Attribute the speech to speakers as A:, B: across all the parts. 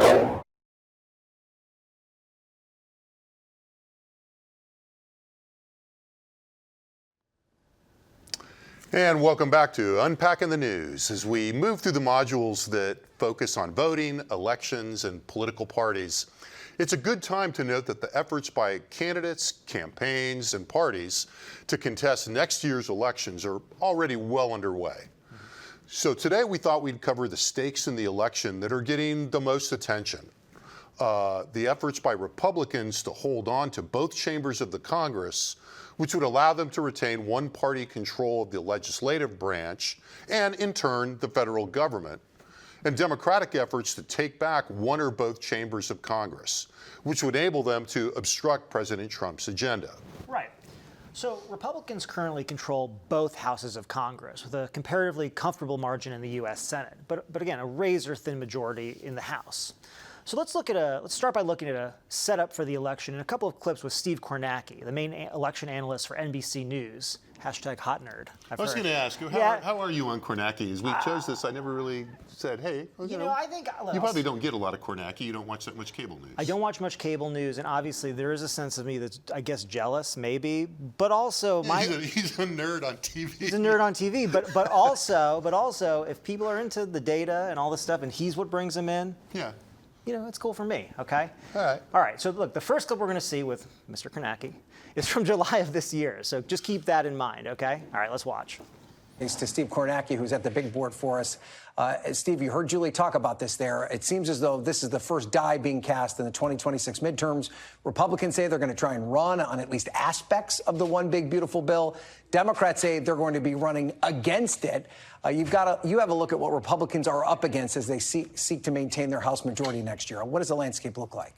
A: And welcome back to Unpacking the News as we move through the modules that focus on voting, elections, and political parties. It's a good time to note that the efforts by candidates, campaigns, and parties to contest next year's elections are already well underway. So today we thought we'd cover the stakes in the election that are getting the most attention. The efforts by Republicans to hold on to both chambers of the Congress, which would allow them to retain one-party control of the legislative branch and, in turn, the federal government, and Democratic efforts to take back one or both chambers of Congress, which would enable them to obstruct President Trump's agenda.
B: Right. So Republicans currently control both houses of Congress with a comparatively comfortable margin in the U.S. Senate, but again, a razor-thin majority in the House. So let's start by looking at a setup for the election and a couple of clips with Steve Kornacki, the main election analyst for NBC News. #HotNerd.
A: I was going to ask you, how are you on Kornacki? As we chose this, I never really said, hey,
B: I think
A: you probably don't get a lot of Kornacki. You don't watch that much cable news.
B: I don't watch much cable news, and obviously there is a sense of me that's, I guess, jealous, maybe, but also
A: he's a nerd on TV.
B: He's a nerd on TV, but also, if people are into the data and all this stuff, and he's what brings them in.
A: Yeah.
B: It's cool for me, okay?
A: All
B: right, so look, the first clip we're going to see with Mr. Kornacki is from July of this year, so just keep that in mind, okay? All right, let's watch.
C: Thanks to Steve Kornacki, who's at the big board for us. Steve, you heard Julie talk about this there. It seems as though this is the first die being cast in the 2026 midterms. Republicans say they're going to try and run on at least aspects of the one big beautiful bill. Democrats say they're going to be running against it. You have a look at what Republicans are up against as they seek to maintain their House majority next year. What does the landscape look like?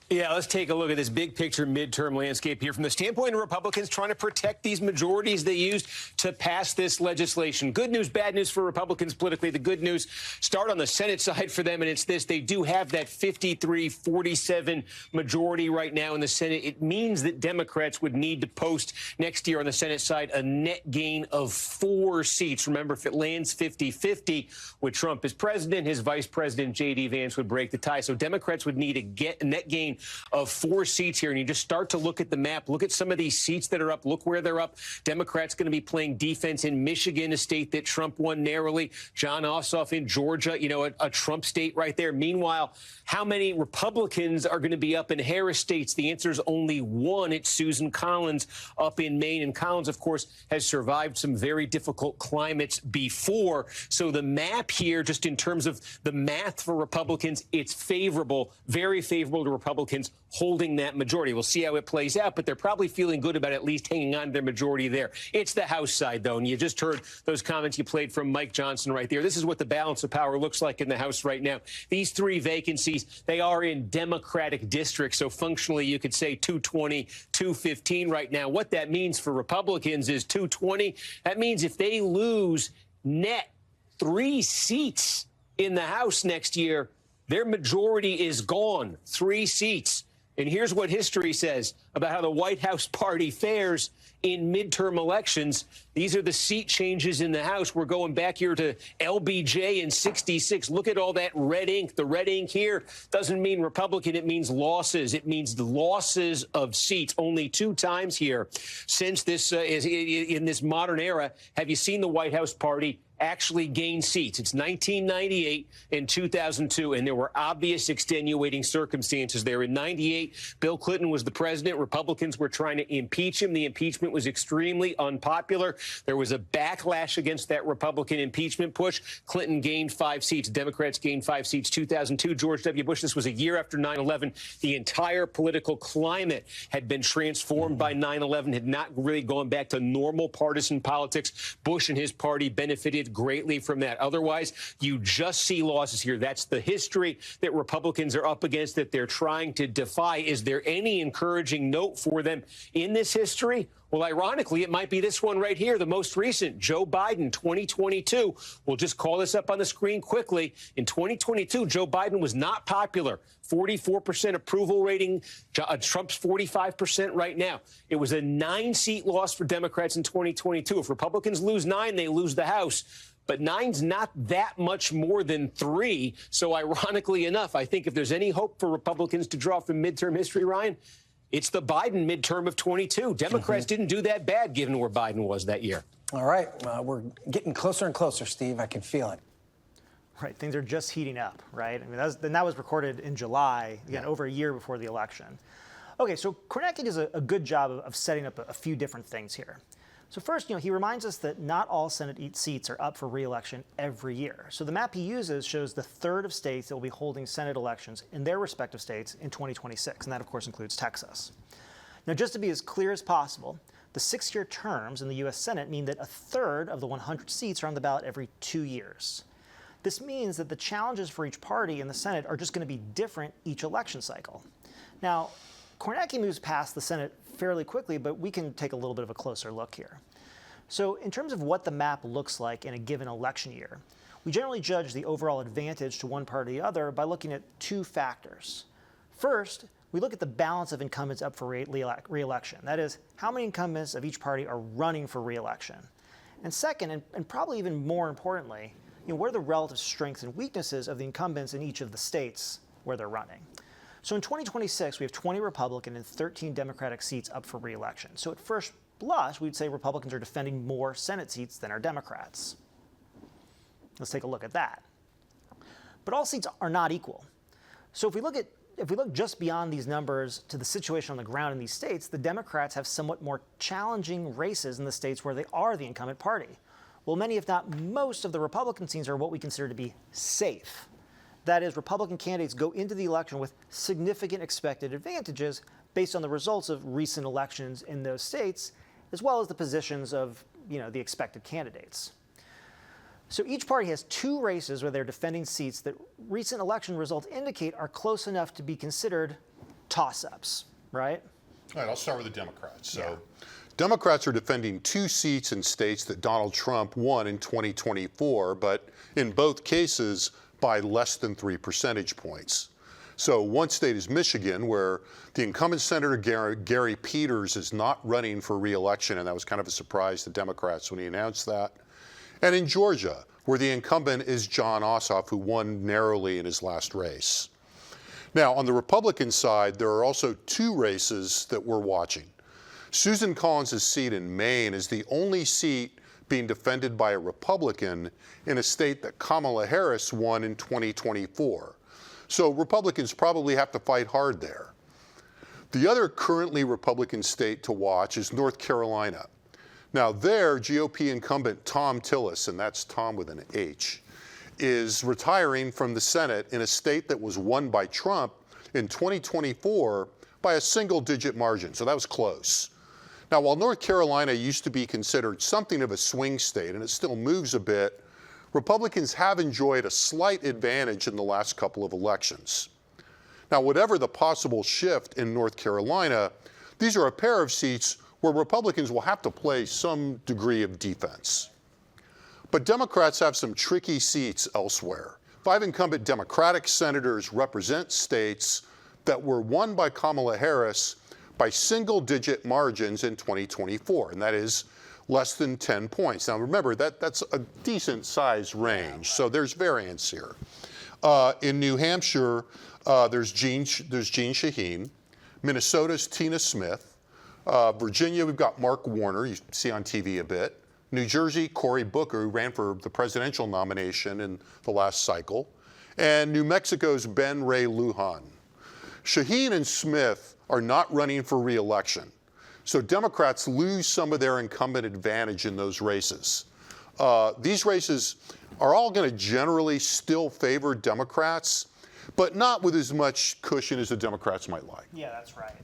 D: Yeah, let's take a look at this big picture midterm landscape here from the standpoint of Republicans trying to protect these majorities they used to pass this legislation. Good news, bad news for Republicans politically. The good news start on the Senate side for them, and it's this. They do have that 53-47 majority right now in the Senate. It means that Democrats would need to post next year on the Senate side a net gain of 4 seats. Remember, if it lands 50-50 with Trump as president, his vice president, J.D. Vance, would break the tie. So Democrats would need a net gain of 4 seats here, and you just start to look at the map, look at some of these seats that are up, look where they're up. Democrats going to be playing defense in Michigan, a state that Trump won narrowly. John Ossoff in Georgia, a Trump state right there. Meanwhile, how many Republicans are going to be up in Harris states? The answer is only one. It's Susan Collins up in Maine, and Collins, of course, has survived some very difficult climates before. So the map here, just in terms of the math for Republicans, it's favorable, very favorable to Republicans holding that majority. We'll see how it plays out, but they're probably feeling good about at least hanging on to their majority there. It's the House side, though, and you just heard those comments you played from Mike Johnson right there. This is what the balance of power looks like in the House right now. These 3 vacancies, they are in Democratic districts, so functionally you could say 220, 215 right now. What that means for Republicans is 220. That means if they lose net 3 seats in the House next year, their majority is gone, 3 seats. And here's what history says about how the White House party fares in midterm elections. These are the seat changes in the House. We're going back here to LBJ in 66. Look at all that red ink. The red ink here doesn't mean Republican. It means losses. It means the losses of seats. Only 2 times here since this is in this modern era have you seen the White House party actually gain seats. It's 1998 and 2002, and there were obvious extenuating circumstances there. In 98, Bill Clinton was the president. Republicans were trying to impeach him. The impeachment was extremely unpopular. There was a backlash against that Republican impeachment push. Clinton gained 5 seats. Democrats gained 5 seats. 2002, George W. Bush. This was a year after 9/11. The entire political climate had been transformed by 9/11, had not really gone back to normal partisan politics. Bush and his party benefited greatly from that. Otherwise, you just see losses here. That's the history that Republicans are up against, that they're trying to defy. Is there any encouraging note for them in this history? Well, ironically, it might be this one right here, the most recent, Joe Biden, 2022. We'll just call this up on the screen quickly. In 2022, Joe Biden was not popular. 44% approval rating. Trump's 45% right now. It was a 9-seat loss for Democrats in 2022. If Republicans lose 9, they lose the House. but 9's not that much more than 3. So ironically enough, I think if there's any hope for Republicans to draw from midterm history, Ryan, it's the Biden midterm of 22. Democrats didn't do that bad given where Biden was that year.
C: All right. We're getting closer and closer, Steve. I can feel it.
B: Right, things are just heating up, right? I mean, that was recorded in July, again, over a year before the election. Okay, so Kornacki does a good job of setting up a few different things here. So first, he reminds us that not all Senate seats are up for re-election every year. So the map he uses shows the third of states that will be holding Senate elections in their respective states in 2026, and that, of course, includes Texas. Now, just to be as clear as possible, the 6-year terms in the U.S. Senate mean that a third of the 100 seats are on the ballot every 2 years. This means that the challenges for each party in the Senate are just going to be different each election cycle. Now, Kornacki moves past the Senate fairly quickly, but we can take a little bit of a closer look here. So in terms of what the map looks like in a given election year, we generally judge the overall advantage to one party or the other by looking at 2 factors. First, we look at the balance of incumbents up for re-election. That is, how many incumbents of each party are running for re-election. And second, and probably even more importantly, what are the relative strengths and weaknesses of the incumbents in each of the states where they're running? So in 2026, we have 20 Republican and 13 Democratic seats up for re-election. So at first blush, we'd say Republicans are defending more Senate seats than our Democrats. Let's take a look at that. But all seats are not equal. So if we look just beyond these numbers to the situation on the ground in these states, the Democrats have somewhat more challenging races in the states where they are the incumbent party. Well, many, if not most, of the Republican seats are what we consider to be safe. That is, Republican candidates go into the election with significant expected advantages based on the results of recent elections in those states, as well as the positions of, the expected candidates. So each party has 2 races where they're defending seats that recent election results indicate are close enough to be considered toss-ups, right?
A: All right, I'll start with the Democrats. So Democrats are defending 2 seats in states that Donald Trump won in 2024, but in both cases by less than 3 percentage points. So one state is Michigan, where the incumbent Senator Gary Peters is not running for re-election, and that was kind of a surprise to Democrats when he announced that. And in Georgia, where the incumbent is Jon Ossoff, who won narrowly in his last race. Now, on the Republican side, there are also 2 races that we're watching. Susan Collins' seat in Maine is the only seat being defended by a Republican in a state that Kamala Harris won in 2024. So Republicans probably have to fight hard there. The other currently Republican state to watch is North Carolina. Now there, GOP incumbent Thom Tillis, and that's Tom with an H, is retiring from the Senate in a state that was won by Trump in 2024 by a single-digit margin, so that was close. Now, while North Carolina used to be considered something of a swing state, and it still moves a bit, Republicans have enjoyed a slight advantage in the last couple of elections. Now, whatever the possible shift in North Carolina, these are a pair of seats where Republicans will have to play some degree of defense. But Democrats have some tricky seats elsewhere. 5 incumbent Democratic senators represent states that were won by Kamala Harris by single-digit margins in 2024, and that is less than 10 points. Now remember, that's a decent size range, so there's variance here. In New Hampshire, there's Jean Shaheen. Minnesota's Tina Smith. Virginia, we've got Mark Warner, you see on TV a bit. New Jersey, Cory Booker, who ran for the presidential nomination in the last cycle. And New Mexico's Ben Ray Lujan. Shaheen and Smith are not running for re-election. So Democrats lose some of their incumbent advantage in those races. These races are all going to generally still favor Democrats, but not with as much cushion as the Democrats might like.
B: Yeah, that's right.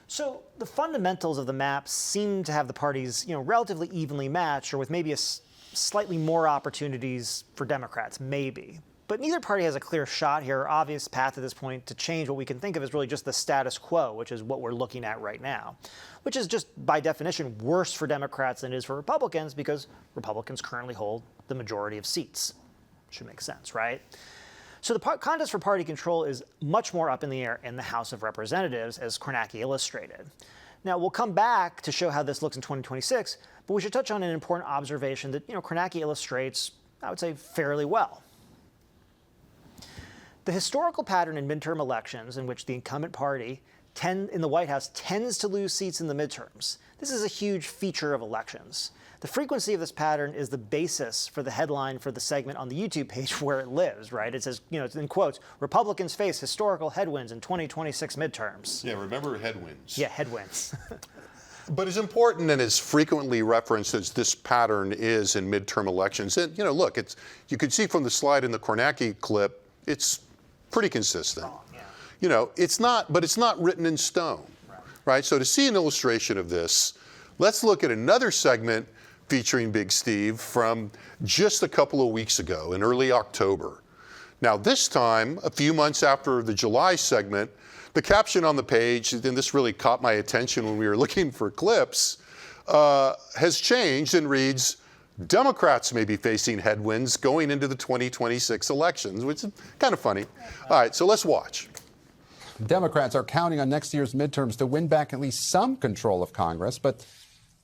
B: So the fundamentals of the map seem to have the parties, relatively evenly matched, or with maybe slightly more opportunities for Democrats, maybe. But neither party has a clear shot here, or obvious path at this point to change what we can think of as really just the status quo, which is what we're looking at right now, which is just by definition worse for Democrats than it is for Republicans because Republicans currently hold the majority of seats. Should make sense, right? So the contest for party control is much more up in the air in the House of Representatives, as Kornacki illustrated. Now, we'll come back to show how this looks in 2026, but we should touch on an important observation that Kornacki illustrates I would say fairly well. The historical pattern in midterm elections in which the incumbent party in the White House tends to lose seats in the midterms. This is a huge feature of elections. The frequency of this pattern is the basis for the headline for the segment on the YouTube page where it lives, right? It says, it's in quotes, Republicans face historical headwinds in 2026 midterms.
A: Yeah, remember headwinds.
B: Yeah, headwinds.
A: But as important and as frequently referenced as this pattern is in midterm elections, and look, you could see from the slide in the Kornacki clip, it's pretty consistent. It's not written in stone, right? So to see an illustration of this, let's look at another segment featuring Big Steve from just a couple of weeks ago in early October. Now this time, a few months after the July segment, the caption on the page, and this really caught my attention when we were looking for clips, has changed and reads, Democrats may be facing headwinds going into the 2026 elections, which is kind of funny. All right, so let's watch.
E: Democrats are counting on next year's midterms to win back at least some control of Congress, but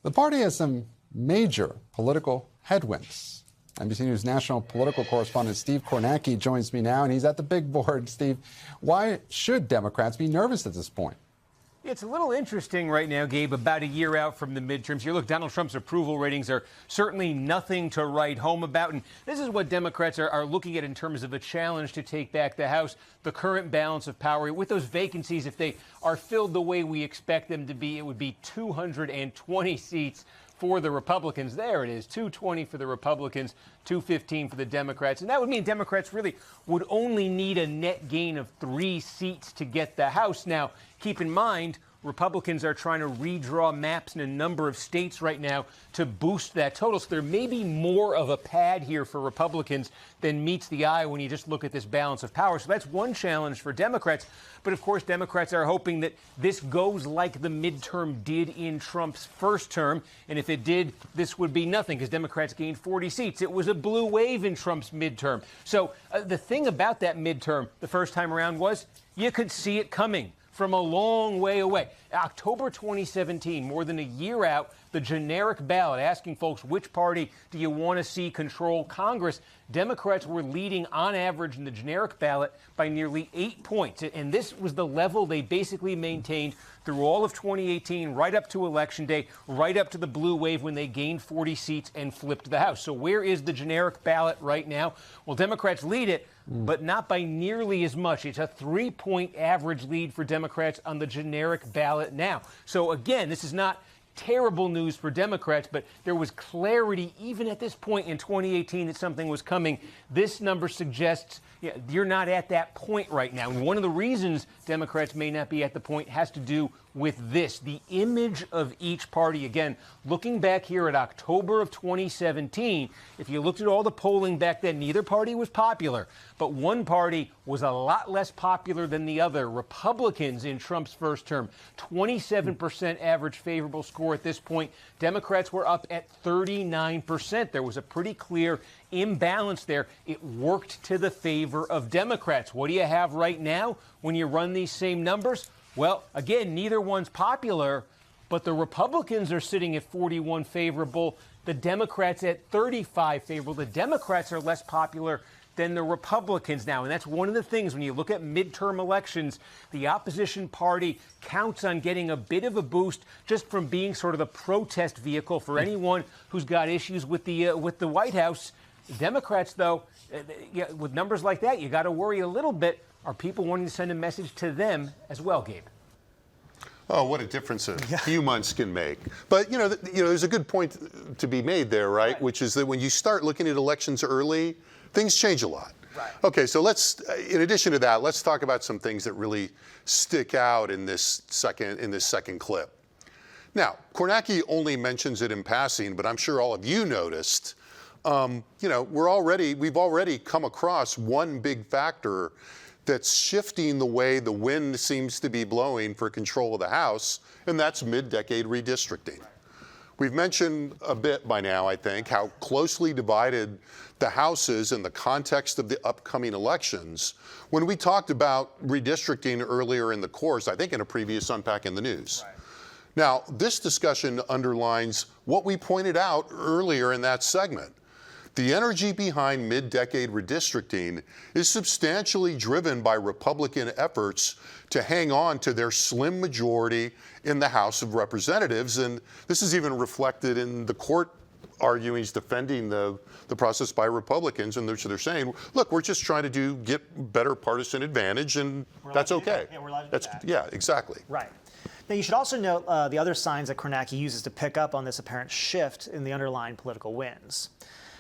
E: the party has some major political headwinds. NBC News national political correspondent Steve Kornacki joins me now, and he's at the big board. Steve, why should Democrats be nervous at this point?
D: It's a little interesting right now, Gabe, about a year out from the midterms. Here, look, Donald Trump's approval ratings are certainly nothing to write home about. And this is what Democrats are looking at in terms of a challenge to take back the House, the current balance of power. With those vacancies, if they are filled the way we expect them to be, it would be 220 seats for the Republicans. There it is, 220 for the Republicans, 215 for the Democrats. And that would mean Democrats really would only need a net gain of 3 seats to get the House. Now, keep in mind, Republicans are trying to redraw maps in a number of states right now to boost that total. So there may be more of a pad here for Republicans than meets the eye when you just look at this balance of power. So that's one challenge for Democrats. But of course, Democrats are hoping that this goes like the midterm did in Trump's first term. And if it did, this would be nothing because Democrats gained 40 seats. It was a blue wave in Trump's midterm. So the thing about that midterm the first time around was you could see it coming from a long way away. October 2017, more than a year out, the generic ballot asking folks which party do you want to see control Congress. Democrats were leading on average in the generic ballot by nearly 8 points. And this was the level they basically maintained through all of 2018, right up to Election Day, right up to the blue wave when they gained 40 seats and flipped the House. So where is the generic ballot right now? Well, Democrats lead it, but not by nearly as much. It's a 3-point average lead for Democrats on the generic ballot now. So again, this is not terrible news for Democrats, but there was clarity even at this point in 2018 that something was coming. This number suggests you're not at that point right now. And one of the reasons Democrats may not be at the point has to do with this, the image of each party. Again, looking back here at October of 2017, if you looked at all the polling back then, neither party was popular, but one party was a lot less popular than the other. Republicans in Trump's first term, 27% average favorable score at this point. Democrats were up at 39%. There was a pretty clear imbalance there. It worked to the favor of Democrats. What do you have right now when you run these same numbers? Well, again, neither one's popular, but the Republicans are sitting at 41 favorable, the Democrats at 35 favorable. The Democrats are less popular than the Republicans now. And that's one of the things when you look at midterm elections, the opposition party counts on getting a bit of a boost just from being sort of the protest vehicle for anyone who's got issues with the White House. Democrats, though, with numbers like that, you got to worry a little bit. Are people wanting to send a message to them as well, Gabe?
A: Oh, what a difference a few months can make. But, there's a good point to be made there, right? Which is that when you start looking at elections early, things change a lot.
B: Right.
A: Okay, so in addition to that, let's talk about some things that really stick out in this second clip. Now, Kornacki only mentions it in passing, but I'm sure all of you noticed, we've already come across one big factor that's shifting the way the wind seems to be blowing for control of the House, and that's mid-decade redistricting. We've mentioned a bit by now, I think, how closely divided the House is in the context of the upcoming elections when we talked about redistricting earlier in the course, I think in a previous Unpacking the News. Right. Now, this discussion underlines what we pointed out earlier in that segment, The energy behind mid-decade redistricting is substantially driven by Republican efforts to hang on to their slim majority in the House of Representatives. And this is even reflected in the court arguings defending the process by Republicans. And they're saying, look, we're just trying to get better partisan advantage, and that's okay.
B: Yeah, we're allowed to do that.
A: Yeah, exactly.
B: Right. Now, you should also note the other signs that Kornacki uses to pick up on this apparent shift in the underlying political winds.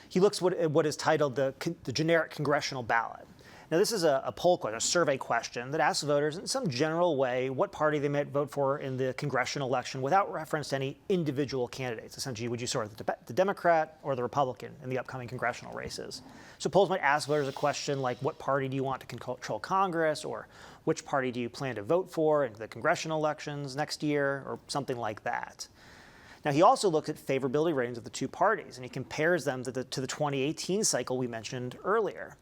B: He looks at what is titled the generic congressional ballot. Now, this is a poll question, a survey question that asks voters in some general way what party they might vote for in the congressional election without reference to any individual candidates. Essentially, would you support the Democrat or the Republican in the upcoming congressional races? So polls might ask voters a question like, what party do you want to control Congress, or which party do you plan to vote for in the congressional elections next year, or something like that. Now, he also looked at favorability ratings of the two parties, and he compares them to the 2018 cycle we mentioned earlier.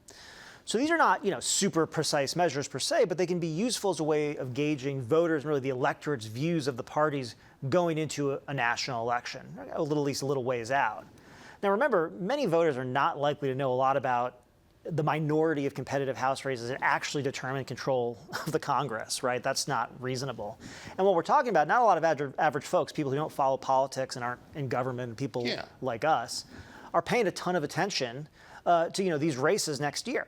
B: So these are not, super precise measures per se, but they can be useful as a way of gauging voters and really the electorate's views of the parties going into a national election, at least a little ways out. Now, remember, many voters are not likely to know a lot about the minority of competitive House races that actually determine control of the Congress, right? That's not reasonable. And what we're talking about, not a lot of average folks, people who don't follow politics and aren't in government, people like us, are paying a ton of attention to these races next year.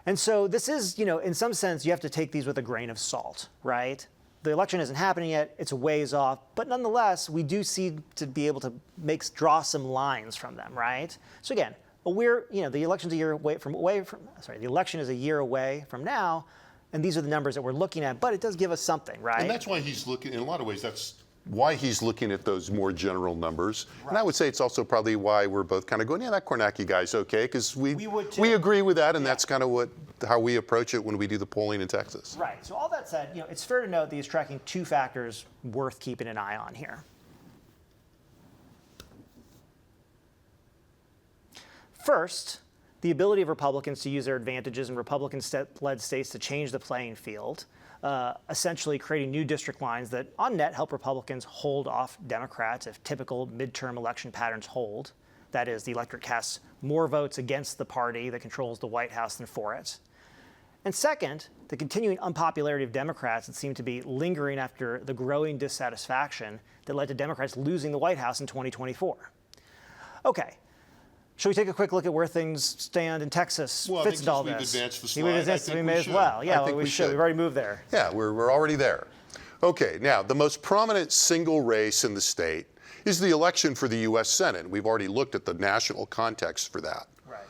B: And so this is, in some sense, you have to take these with a grain of salt, right? The election isn't happening yet, it's a ways off, but nonetheless, we do see to be able to draw some lines from them, right? So again, the election's a year away the election is a year away from now, and these are the numbers that we're looking at, but it does give us something, right?
A: And that's why he's looking, in a lot of ways, that's why he's looking at those more general numbers. Right. And I would say it's also probably why we're both kind of going, yeah, that Kornacki guy's okay, because we agree with that, and that's kind of how we approach it when we do the polling in Texas.
B: Right. So all that said, it's fair to note that he's tracking two factors worth keeping an eye on here. First, the ability of Republicans to use their advantages in Republican-led states to change the playing field, essentially creating new district lines that, on net, help Republicans hold off Democrats if typical midterm election patterns hold. That is, the electorate casts more votes against the party that controls the White House than for it. And second, the continuing unpopularity of Democrats that seemed to be lingering after the growing dissatisfaction that led to Democrats losing the White House in 2024. Okay. Shall we take a quick look at where things stand in Texas?
A: Well,
B: fits all
A: we've
B: this.
A: advanced the slide.
B: We may as well. Yeah, we should. We've already moved there.
A: Yeah, we're already there. Okay, now the most prominent single race in the state is the election for the U.S. Senate. We've already looked at the national context for that.
B: Right.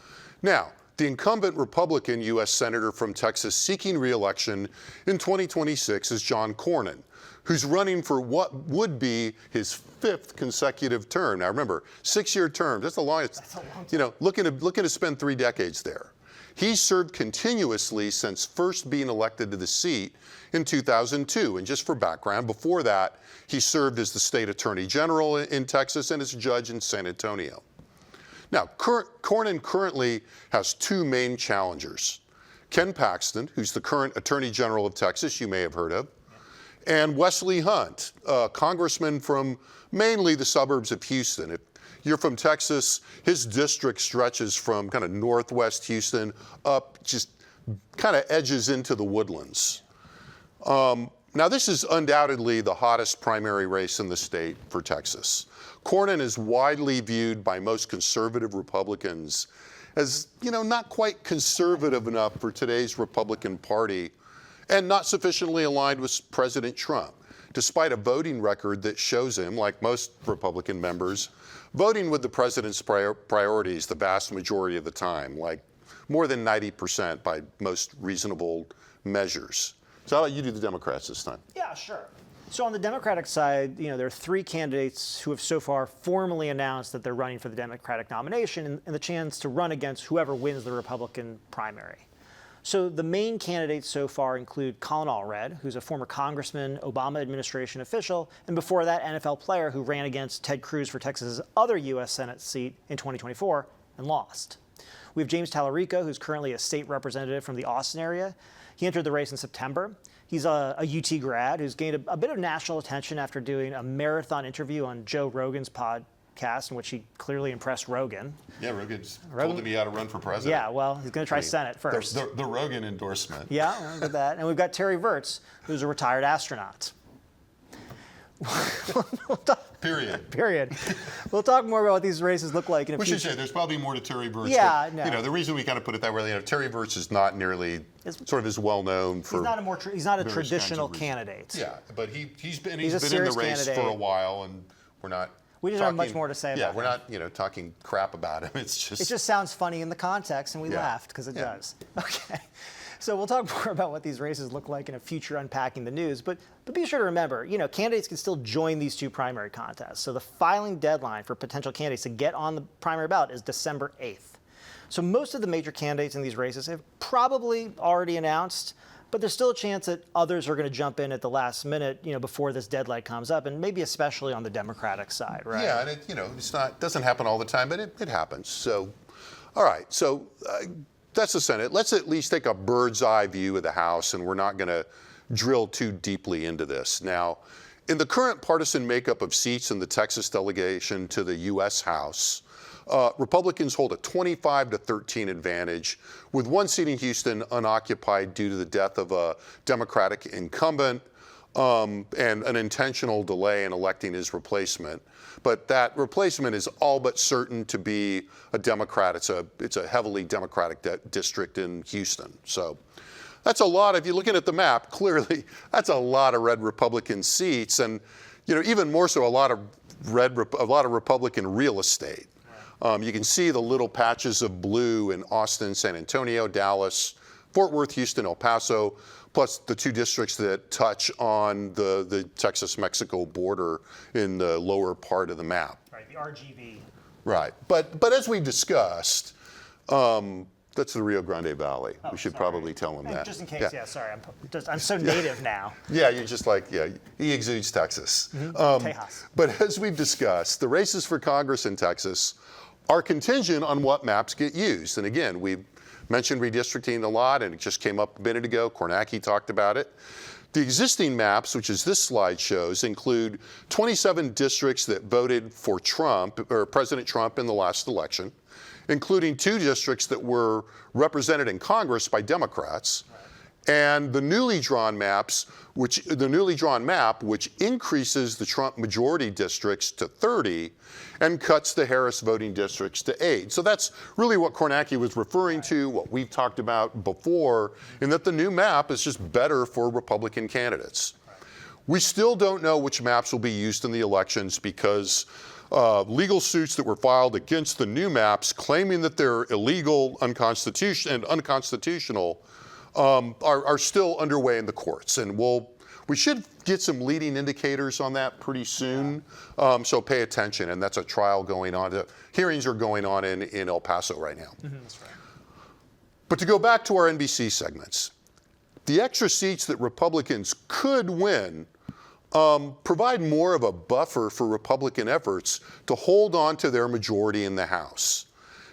A: Now, the incumbent Republican U.S. Senator from Texas seeking re-election in 2026 is John Cornyn, who's running for what would be his 5th consecutive term. Now remember, 6-year terms, that's the longest, looking to spend 3 decades there. He's served continuously since first being elected to the seat in 2002. And just for background, before that, he served as the state attorney general in Texas and as a judge in San Antonio. Now, Cornyn currently has 2 main challengers. Ken Paxton, who's the current attorney general of Texas, you may have heard of, and Wesley Hunt, a congressman from mainly the suburbs of Houston. If you're from Texas, his district stretches from kind of northwest Houston up, just kind of edges into the woodlands. Now, this is undoubtedly the hottest primary race in the state for Texas. Cornyn is widely viewed by most conservative Republicans as, not quite conservative enough for today's Republican Party and not sufficiently aligned with President Trump, despite a voting record that shows him, like most Republican members, voting with the president's priorities the vast majority of the time, like more than 90% by most reasonable measures. So how about you do the Democrats this time?
B: Yeah, sure. So on the Democratic side, there are 3 candidates who have so far formally announced that they're running for the Democratic nomination and the chance to run against whoever wins the Republican primary. So the main candidates so far include Colin Allred, who's a former congressman, Obama administration official, and before that, NFL player who ran against Ted Cruz for Texas's other U.S. Senate seat in 2024 and lost. We have James Tallarico, who's currently a state representative from the Austin area. He entered the race in September. He's a UT grad who's gained a bit of national attention after doing a marathon interview on Joe Rogan's cast in which he clearly impressed Rogan.
A: Yeah, Rogan's told him he had to run for president.
B: Yeah, well, he's going to try Senate first.
A: The Rogan endorsement.
B: Yeah, look at that. And we've got Terry Virts, who's a retired astronaut. Period. We'll talk more about what these races look like in a
A: We
B: few.
A: should say there's probably more to Terry Virts.
B: Yeah,
A: but,
B: no.
A: The reason we kind of put it that way, Terry Virts is not nearly sort of as well known for.
B: He's not a
A: various
B: traditional
A: kinds of
B: candidate.
A: Yeah, but he's been in the
B: serious
A: race
B: candidate.
A: for a while, and we're not.
B: We just have much more to say about
A: him. Yeah, we're not talking crap about him.
B: It just sounds funny in the context, and we laughed because it does. Okay. So we'll talk more about what these races look like in a future Unpacking the News. But be sure to remember, candidates can still join these two primary contests. So the filing deadline for potential candidates to get on the primary ballot is December 8th. So most of the major candidates in these races have probably already announced, but there's still a chance that others are going to jump in at the last minute, before this deadline comes up, and maybe especially on the Democratic side, right?
A: Yeah, and it doesn't happen all the time, but it happens. So, all right. So. That's the Senate. Let's at least take a bird's eye view of the House, and we're not going to drill too deeply into this. Now, in the current partisan makeup of seats in the Texas delegation to the U.S. House, Republicans hold a 25-13 advantage, with one seat in Houston unoccupied due to the death of a Democratic incumbent and an intentional delay in electing his replacement. But that replacement is all but certain to be a Democrat. It's a heavily Democratic district in Houston. So that's a lot. If you're looking at the map, clearly that's a lot of red Republican seats, and even more so, a lot of Republican real estate. You can see the little patches of blue in Austin, San Antonio, Dallas, Fort Worth, Houston, El Paso, plus the two districts that touch on the Texas-Mexico border in the lower part of the map.
B: Right, the RGV.
A: Right, but as we discussed, that's the Rio Grande Valley. We should probably tell them that.
B: Just in case, sorry, I'm so native now.
A: Yeah, you're just he exudes Texas.
B: Tejas.
A: But as we've discussed, the races for Congress in Texas are contingent on what maps get used. And again, we've mentioned redistricting a lot, and it just came up a minute ago. Kornacki talked about it. The existing maps, which is this slide shows, include 27 districts that voted for Trump, or President Trump, in the last election, including 2 districts that were represented in Congress by Democrats, and the newly drawn map, which increases the Trump majority districts to 30 and cuts the Harris voting districts to 8. So that's really what Kornacki was referring to, what we've talked about before, in that the new map is just better for Republican candidates. We still don't know which maps will be used in the elections because legal suits that were filed against the new maps claiming that they're illegal, unconstitutional, are still underway in the courts, and we should get some leading indicators on that pretty soon. So pay attention, and that's a trial going on. Hearings are going on in El Paso right now.
B: That's right.
A: But to go back to our NBC segments, the extra seats that Republicans could win provide more of a buffer for Republican efforts to hold on to their majority in the House.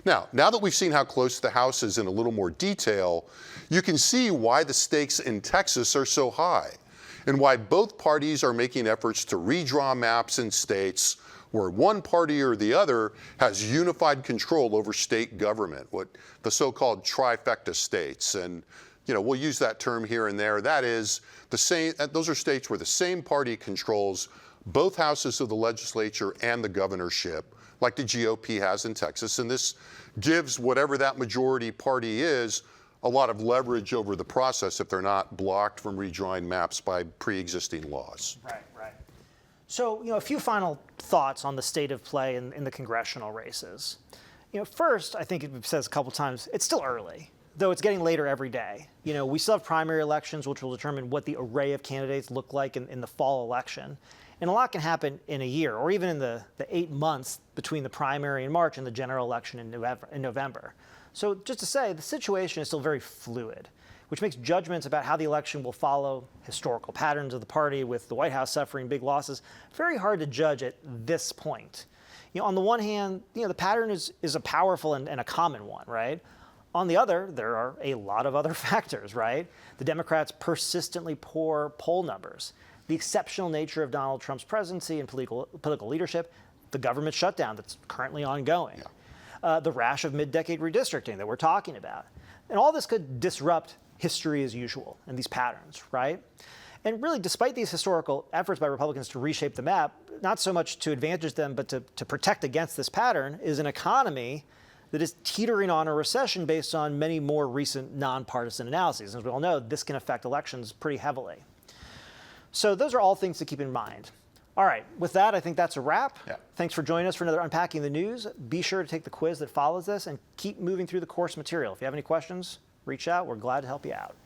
A: Now that we've seen how close the House is in a little more detail, you can see why the stakes in Texas are so high, and why both parties are making efforts to redraw maps in states where one party or the other has unified control over state government, what the so-called trifecta states. And we'll use that term here and there. That is the same. Those are states where the same party controls both houses of the legislature and the governorship, like the GOP has in Texas. And this gives whatever that majority party is a lot of leverage over the process if they're not blocked from redrawing maps by pre-existing laws.
B: Right. So, a few final thoughts on the state of play in the congressional races. First, I think we've said a couple times, it's still early, though it's getting later every day. We still have primary elections, which will determine what the array of candidates look like in the fall election. And a lot can happen in a year, or even in the 8 months between the primary in March and the general election in November. So just to say, the situation is still very fluid, which makes judgments about how the election will follow historical patterns of the party, with the White House suffering big losses, very hard to judge at this point. On the one hand, the pattern is a powerful and a common one, right? On the other, there are a lot of other factors, right? The Democrats' persistently poor poll numbers, the exceptional nature of Donald Trump's presidency and political leadership, the government shutdown that's currently ongoing, the rash of mid-decade redistricting that we're talking about. And all this could disrupt history as usual and these patterns, right? And really, despite these historical efforts by Republicans to reshape the map, not so much to advantage them, but to protect against this pattern, is an economy that is teetering on a recession based on many more recent nonpartisan analyses. As we all know, this can affect elections pretty heavily. So those are all things to keep in mind. All right, with that, I think that's a wrap. Thanks for joining us for another Unpacking the News. Be sure to take the quiz that follows this and keep moving through the course material. If you have any questions, reach out. We're glad to help you out.